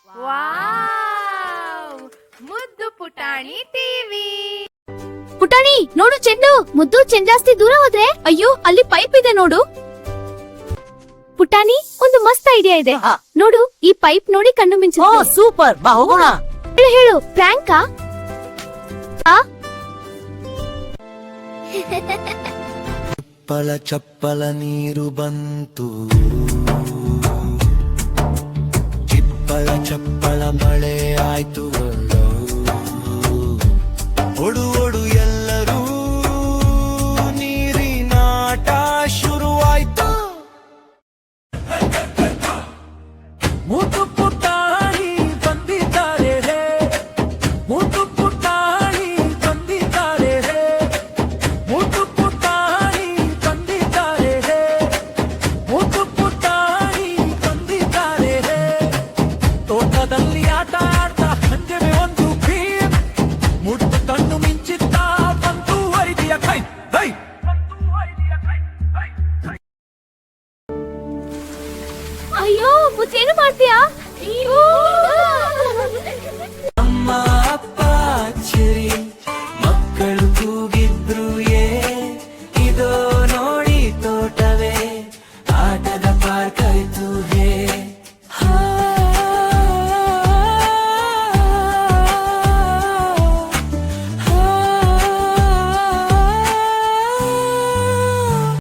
Wow! ಮುದ್ದು ಪುಟಾಣಿ TV. ಪುಟಾಣಿ ನೋಡು ಚೆಂಡು. ಮುದ್ದು ಚೆಂಡ್ ಜಾಸ್ತಿ ದೂರ ಹೋದ್ರೆ ಅಯ್ಯೋ ಅಲ್ಲಿ ಪೈಪ್ ಇದೆ ನೋಡು. ಪುಟಾಣಿ ಒಂದು ಮಸ್ತ್ ಐಡಿಯಾ ಇದೆ ನೋಡು. ಈ ಪೈಪ್ ನೋಡಿ ಕಣ್ಣು ಮಿಂಚು. ಸೂಪರ್, ಬಾ ಹೋಗೋಣ. ಹೇಳು ಪ್ರ್ಯಾಂಕಾ? ಚಪ್ಪಲ ಚಪ್ಪಲ ನೀರು ಬಂತು, ಚಿಪ್ಪಲ ಚಪ್ಪಲ ಮಳೆ ಆಯ್ತು. ಒಡು ಒಡು ಎಲ್ಲರೂ ನೀರಿನಾಟ ಶುರುವಾಯ್ತು. ಮುದ್ದು ಪುಟಾಣಿ ಬಂದಿದ್ದಾರೆ ರೇ, ಮುದ್ದು ಪುಟಾಣಿ ಬಂದಿದ್ದಾರೆ ರೇ, ಮುದ್ದು ಪುಟಾಣಿ ಬಂದಿದ್ದಾರೆ ರೇ, ಮುದ್ದು ಪುಟಾಣಿ ಬಂದಿದ್ದಾರೆ ರೇ. ತೋಟದಲ್ಲಿ ಆಟ ಆಡ್ತಾ ಸಂಜೆ ಒಂದು ಭೀಮ್, ಮುಟ್ಟು ಕಣ್ಣು ಮಿಂಚಿತ್ತ ಬಂತು ಐಡಿಯ ಕೈ ಕೈ. ಅಯ್ಯೋ ಮುತ್ತೇನು ಮಾಡ್ತೀಯಾ? ಅಯ್ಯೋ ಅಮ್ಮ ಅಪ್ಪ ಚಿರಿ